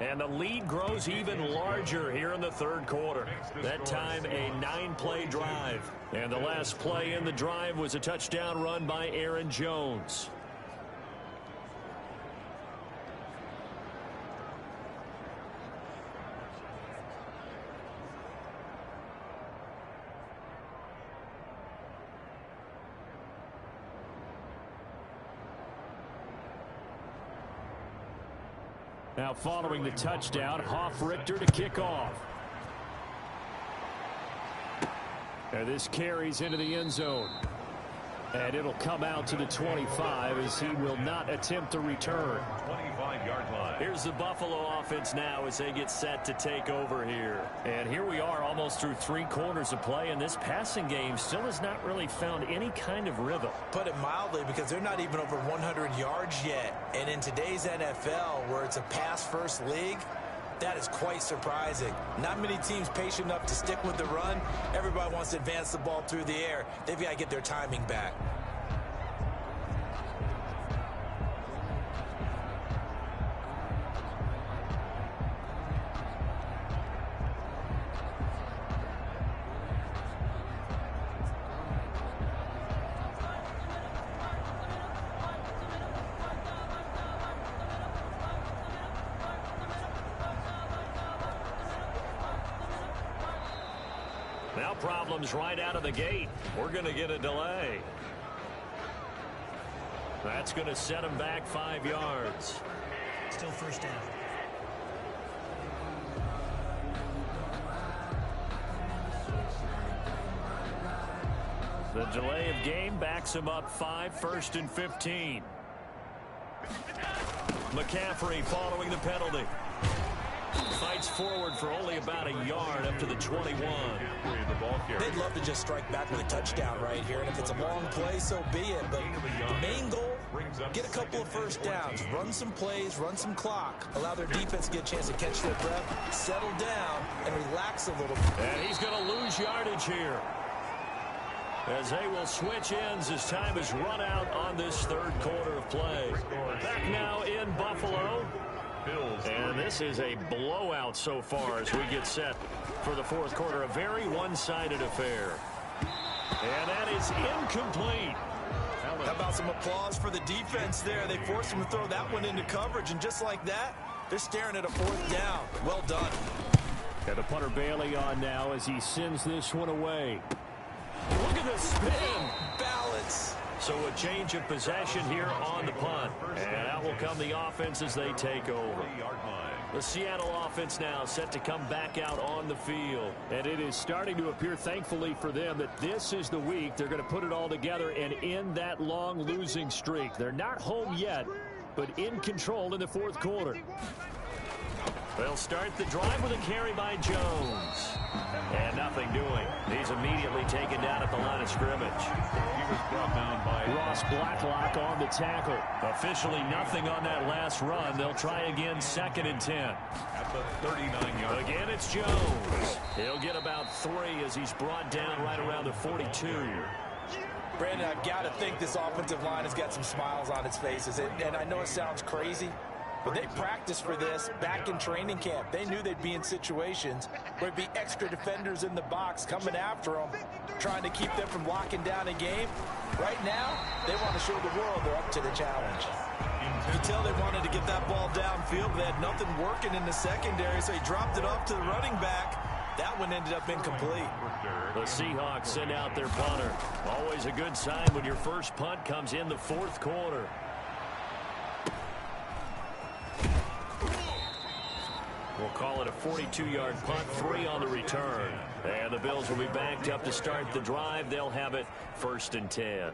And the lead grows even larger here in the third quarter. That time, a 9-play drive. And the last play in the drive was a touchdown run by Aaron Jones. Now following the touchdown, Hoff-Richter to kick off. And this carries into the end zone. And it'll come out to the 25 as he will not attempt to return. 25-yard line. Here's the Buffalo offense now as they get set to take over here. And here we are almost through 3 quarters of play, and this passing game still has not really found any kind of rhythm. Put it mildly, because they're not even over 100 yards yet. And in today's NFL, where it's a pass-first league, that is quite surprising. Not many teams patient enough to stick with the run. Everybody wants to advance the ball through the air. They've got to get their timing back. Now problems right out of the gate. We're going to get a delay. That's going to set him back 5 yards. Still first down. The delay of game backs him up 5, 1st and 15. McCaffrey following the penalty. Fights forward for only about a yard up to the 21. They'd love to just strike back with a touchdown right here, and if it's a long play, so be it. But the main goal, get a couple of first downs, run some plays, run some clock, allow their defense to get a chance to catch their breath, settle down, and relax a little bit. And he's going to lose yardage here, as they will switch ends as time is run out on this third quarter of play. Back now in Buffalo. And this is a blowout so far as we get set for the fourth quarter. A very one-sided affair. And that is incomplete. How about some applause for the defense there? They forced him to throw that one into coverage, and just like that, they're staring at a 4th down. Well done. And the punter Bailey on now as he sends this one away. Look at the spin. Balance. So a change of possession here on the punt. And out will come the offense as they take over. The Seattle offense now set to come back out on the field. And it is starting to appear, thankfully for them, that this is the week they're going to put it all together and end that long losing streak. They're not home yet, but in control in the fourth quarter. They'll start the drive with a carry by Jones. And nothing doing. He's immediately taken down at the line of scrimmage. He was brought down by Ross Blacklock on the tackle. Officially nothing on that last run. They'll try again, 2nd and 10. at the 39-yard. Again, it's Jones. He'll get about 3 as he's brought down right around the 42. Brandon, I've got to think this offensive line has got some smiles on its faces. And I know it sounds crazy, but they practiced for this back in training camp. They knew they'd be in situations where there'd be extra defenders in the box coming after them, trying to keep them from locking down a game. Right now, they want to show the world they're up to the challenge. You can tell they wanted to get that ball downfield, but they had nothing working in the secondary, so he dropped it off to the running back. That one ended up incomplete. The Seahawks send out their punter. Always a good sign when your first punt comes in the fourth quarter. We'll call it a 42-yard punt, 3 on the return. And the Bills will be backed up to start the drive. They'll have it 1st and 10.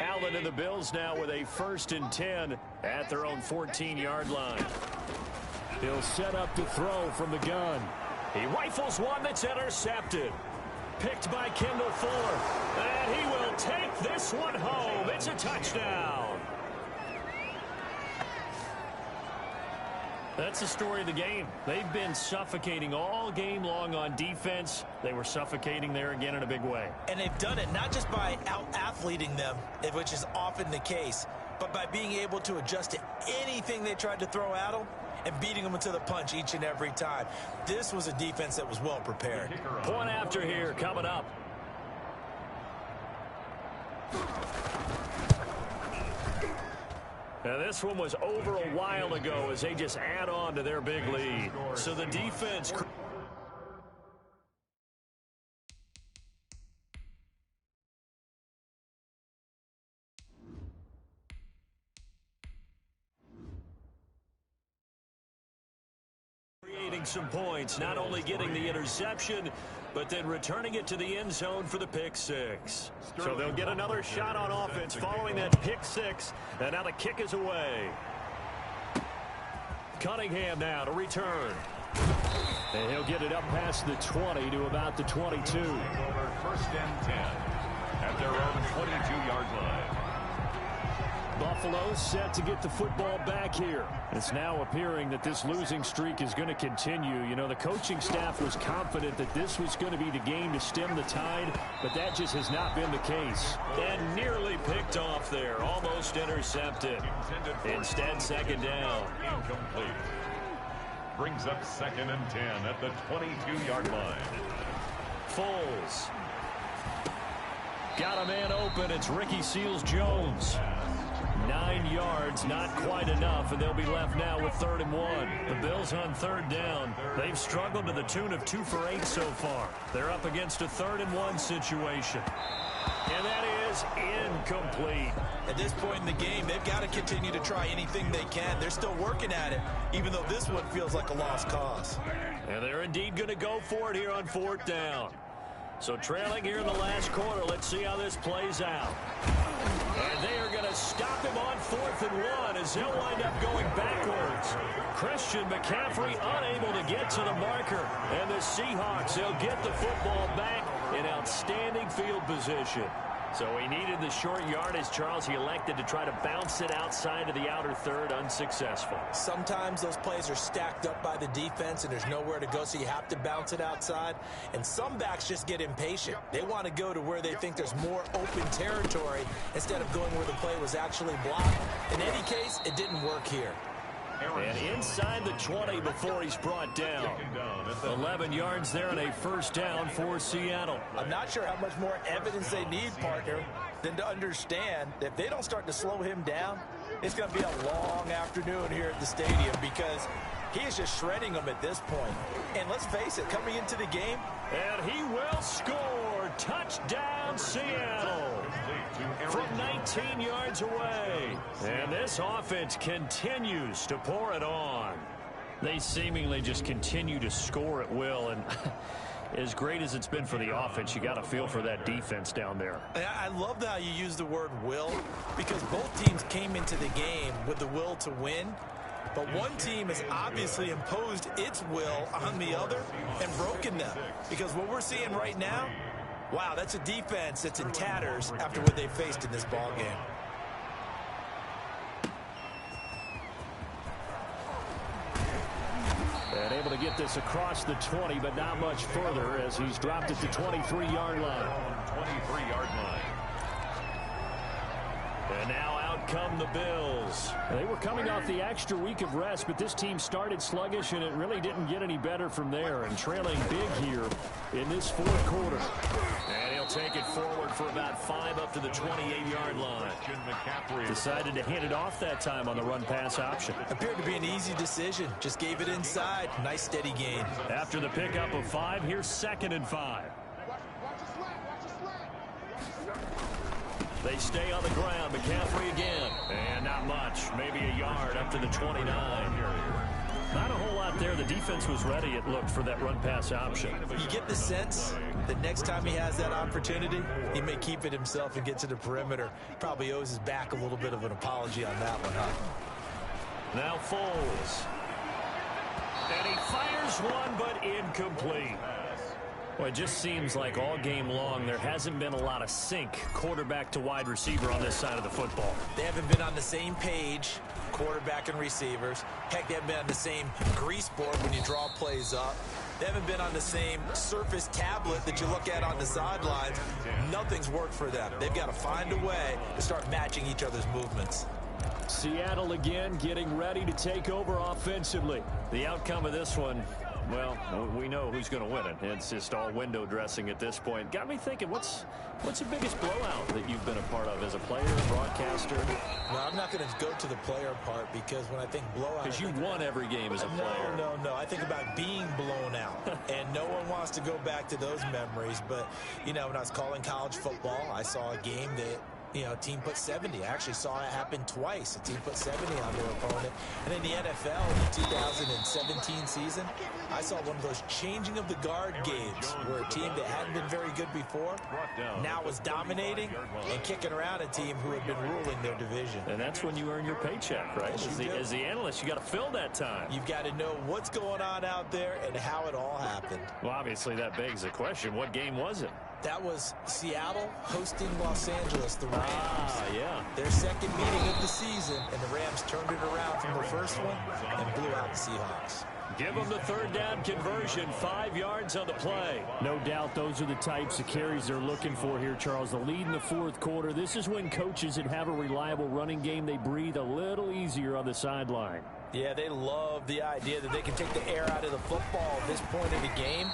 Allen and the Bills now with a 1st and 10 at their own 14-yard line. He'll set up to throw from the gun. He rifles one that's intercepted. Picked by Kendall Fuller. And he will take this one home. It's a touchdown. That's the story of the game. They've been suffocating all game long on defense. They were suffocating there again in a big way. And they've done it not just by out-athleting them, which is often the case, but by being able to adjust to anything they tried to throw at them and beating them into the punch each and every time. This was a defense that was well prepared. Point after here coming up. Now this one was over a while ago as they just add on to their big lead. So the defense... creating some points, not only getting the interception, but then returning it to the end zone for the pick six. So they'll get another shot on offense following that pick six, and now the kick is away. Cunningham now to return. And he'll get it up past the 20 to about the 22. Over 1st and 10 at their own 22-yard line. Buffalo set to get the football back here. It's now appearing that this losing streak is going to continue. You know, the coaching staff was confident that this was going to be the game to stem the tide, but that just has not been the case. And nearly picked off there, almost intercepted. Instead, second down. Incomplete. Brings up 2nd and 10 at the 22-yard line. Foles. Got a man open. It's Ricky Seals-Jones. 9 yards, not quite enough, and they'll be left now with 3rd and 1. The Bills on 3rd down. They've struggled to the tune of 2 for 8 so far. They're up against a 3rd and 1 situation. And that is incomplete. At this point in the game, they've got to continue to try anything they can. They're still working at it, even though this one feels like a lost cause. And they're indeed going to go for it here on 4th down. So trailing here in the last quarter, let's see how this plays out. And they are going to stop him on 4th and 1 as they'll wind up going backwards. Christian McCaffrey unable to get to the marker. And the Seahawks, they'll get the football back in outstanding field position. So he needed the short yardage, Charles. He elected to try to bounce it outside of the outer third, unsuccessful. Sometimes those plays are stacked up by the defense and there's nowhere to go, so you have to bounce it outside. And some backs just get impatient. They want to go to where they think there's more open territory instead of going where the play was actually blocked. In any case, it didn't work here. And inside the 20 before he's brought down. 11 yards there and a 1st down for Seattle. I'm not sure how much more evidence they need, partner, than to understand that if they don't start to slow him down, it's going to be a long afternoon here at the stadium because he is just shredding them at this point. And let's face it, coming into the game, and he will score. Touchdown, Seattle. From 19 yards away. And this offense continues to pour it on. They seemingly just continue to score at will. And as great as it's been for the offense, you got to feel for that defense down there. I love how you use the word will, because both teams came into the game with the will to win. But one team has obviously imposed its will on the other and broken them. Because what we're seeing right now, wow, that's a defense that's in tatters after what they faced in this ball game. And able to get this across the 20, but not much further as he's dropped at the 23-yard line. 23-yard line. And now out come the Bills. They were coming off the extra week of rest, but this team started sluggish, and it really didn't get any better from there. And trailing big here in this 4th quarter. And he'll take it forward for about 5 up to the 28-yard line. Decided to hand it off that time on the run-pass option. Appeared to be an easy decision. Just gave it inside. Nice steady gain. After the pickup of 5, here's 2nd and 5. They stay on the ground. McCaffrey again. And not much. Maybe a yard up to the 29. Not a whole lot there. The defense was ready, it looked, for that run-pass option. You get the sense that next time he has that opportunity, he may keep it himself and get to the perimeter. Probably owes his back a little bit of an apology on that one, huh? Now Foles. And he fires one, but incomplete. Well, it just seems like all game long there hasn't been a lot of sync quarterback to wide receiver on this side of the football. They haven't been on the same page. quarterback and receivers. Heck, they haven't been on the same grease board when you draw plays up. They haven't been on the same surface tablet that you look at on the sidelines. Nothing's worked for them. They've got to find a way to start matching each other's movements. Seattle again getting ready to take over offensively. The outcome of this one, well, we know who's going to win it. It's just all window dressing at this point. Got me thinking, what's the biggest blowout that you've been a part of as a player, broadcaster? No, I'm not going to go to the player part because when I think blowout... Because you won every game as a player. No. I think about being blown out. And no one wants to go back to those memories. But, you know, when I was calling college football, I saw a game that... a team put 70. I actually saw it happen twice. A team put 70 on their opponent. And in the NFL, in the 2017 season, I saw one of those changing of the guard games where a team that hadn't been very good before now was dominating and kicking around a team who had been ruling their division. And that's when you earn your paycheck, right? As the analyst, you got to fill that time. You've got to know what's going on out there and how it all happened. Well, obviously, that begs the question, what game was it? That was Seattle hosting Los Angeles, the Rams. Yeah. Their second meeting of the season, and the Rams turned it around from the first one and blew out the Seahawks. Give them the third down conversion, 5 yards on the play. No doubt those are the types of carries they're looking for here, Charles. The lead in the fourth quarter. This is when coaches that have a reliable running game, they breathe a little easier on the sideline. Yeah, they love the idea that they can take the air out of the football at this point in the game.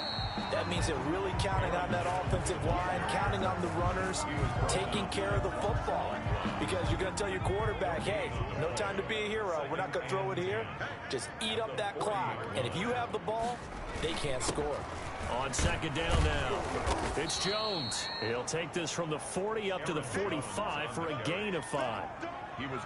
That means they're really counting on that offensive line, counting on the runners, taking care of the football. Because you're going to tell your quarterback, hey, no time to be a hero. We're not going to throw it here. Just eat up that clock. And if you have the ball, they can't score. On second down now, it's Jones. He'll take this from the 40 up to the 45 for a gain of 5.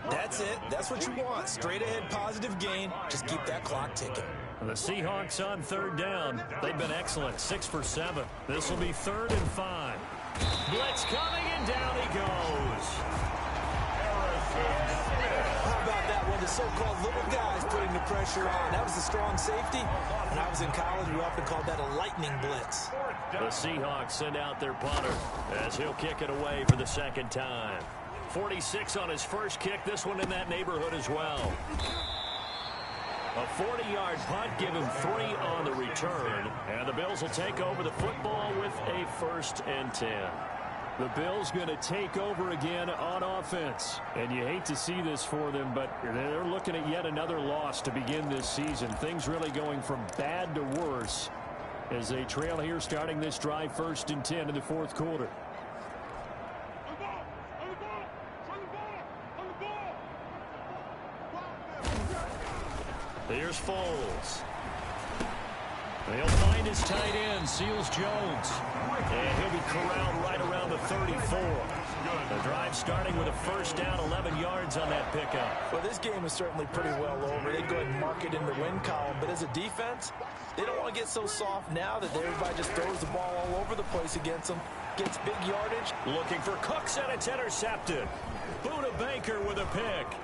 That's it. That's what you want. Straight ahead positive gain. Just keep that clock ticking. The Seahawks on third down. They've been excellent, 6 for 7. This will be 3rd and 5. Blitz coming, and down he goes. How about that one? The so-called little guys putting the pressure on. That was a strong safety. When I was in college, we often called that a lightning blitz. The Seahawks send out their punter as he'll kick it away for the second time. 46 on his first kick. This one in that neighborhood as well. A 40-yard punt, give him 3 on the return. And the Bills will take over the football with a 1st and 10. The Bills going to take over again on offense. And you hate to see this for them, but they're looking at yet another loss to begin this season. Things really going from bad to worse as they trail here starting this drive 1st and 10 in the fourth quarter. Here's Foles. He'll find his tight end, Seals Jones. And he'll be corralled right around the 34. The drive starting with a 1st down, 11 yards on that pickup. Well, this game is certainly pretty well over. They'd go ahead and mark it in the win column. But as a defense, they don't want to get so soft now that everybody just throws the ball all over the place against them. Gets big yardage. Looking for Cooks, and it's intercepted. Buda Baker with a pick.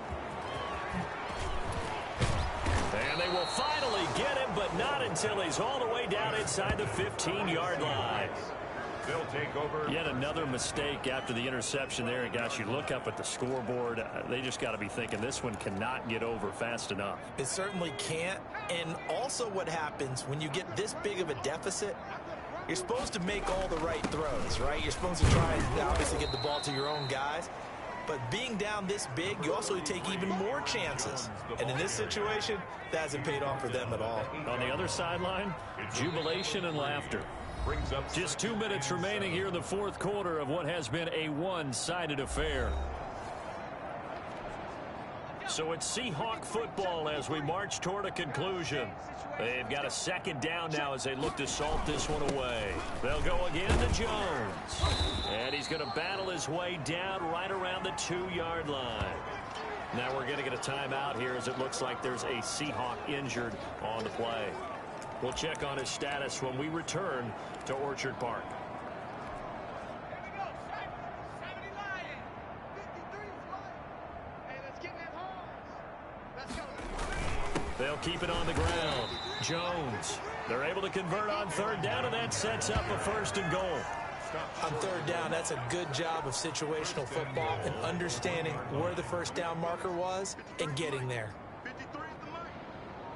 And they will finally get him, but not until he's all the way down inside the 15-yard line. They'll take over. Yet another mistake after the interception there. And guys, you look up at the scoreboard, they just got to be thinking this one cannot get over fast enough. It certainly can't. And also what happens when you get this big of a deficit, you're supposed to make all the right throws, right? You're supposed to try and obviously get the ball to your own guys. But being down this big, you also take even more chances. And in this situation, that hasn't paid off for them at all. On the other sideline, jubilation and laughter. Just 2 minutes remaining here in the fourth quarter of what has been a one-sided affair. So it's Seahawk football as we march toward a conclusion. They've got a 2nd down now as they look to salt this one away. They'll go again to Jones. And he's going to battle his way down right around the 2-yard line. Now we're going to get a timeout here as it looks like there's a Seahawk injured on the play. We'll check on his status when we return to Orchard Park. They'll keep it on the ground. Jones. They're able to convert on 3rd down, and that sets up a 1st and goal. On third down, that's a good job of situational football and understanding where the first down marker was and getting there. 53 is the Mike.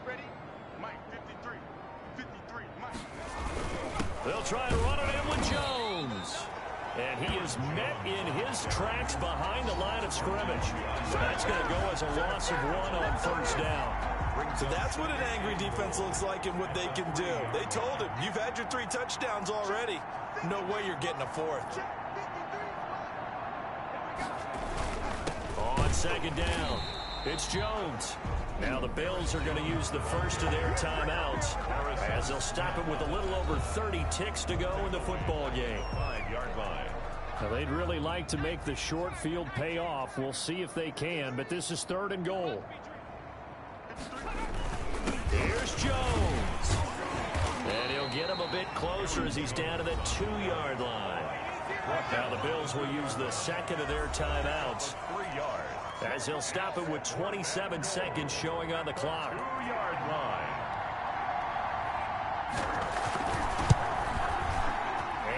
Ready? Mike, 53. 53, Mike. They'll try and run it in with Jones. And he is met in his tracks behind the line of scrimmage. So that's going to go as a loss of 1 on first down. So that's what an angry defense looks like and what they can do. They told him, you've had your 3 touchdowns already. No way you're getting a 4th. On second down, it's Jones. Now the Bills are going to use the first of their timeouts as they'll stop it with a little over 30 ticks to go in the football game. 5-yard line. Now, they'd really like to make the short field pay off. We'll see if they can, but this is 3rd and goal. Here's Jones. And he'll get him a bit closer as he's down to the 2-yard line. Now the Bills will use the second of their timeouts 3 yards. as they'll stop it with 27 seconds showing on the clock. 2-yard line.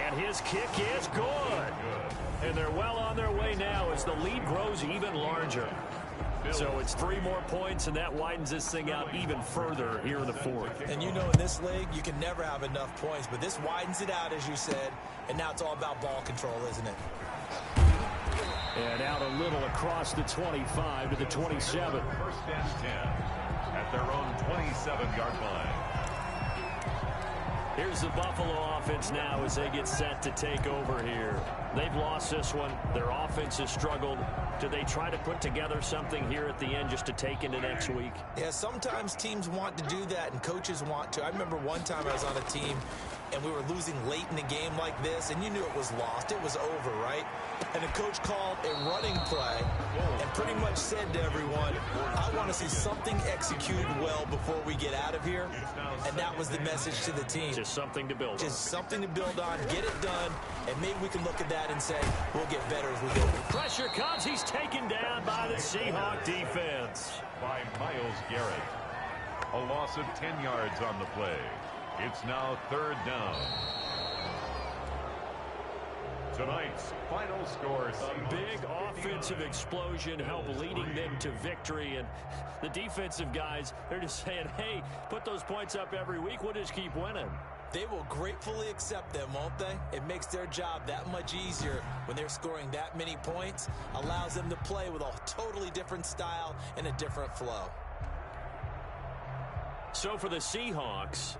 And his kick is good. And they're well on their way now as the lead grows even larger. So it's 3 more points, and that widens this thing out even further here in the 4th. And you know, in this league, you can never have enough points, but this widens it out, as you said, and now it's all about ball control, isn't it? And out a little across the 25 to the 27. 1st and 10 at their own 27-yard line. Here's the Buffalo offense now as they get set to take over here. They've lost this one. Their offense has struggled. Do they try to put together something here at the end just to take into next week? Yeah, sometimes teams want to do that and coaches want to. I remember one time I was on a team and we were losing late in a game like this, and you knew it was lost. It was over, right? And the coach called a running play and pretty much said to everyone, I want to see something executed well before we get out of here. And that was the message to the team. Just something to build on. Just something to build on, get it done, and maybe we can look at that and say, we'll get better as we go. Pressure comes. He's taken down by the Seahawk defense. By Myles Garrett. A loss of 10 yards on the play. It's now 3rd down. Tonight's final score. A big offensive explosion helped leading them to victory. And the defensive guys, they're just saying, hey, put those points up every week. We'll just keep winning. They will gratefully accept them, won't they? It makes their job that much easier when they're scoring that many points. Allows them to play with a totally different style and a different flow. So for the Seahawks,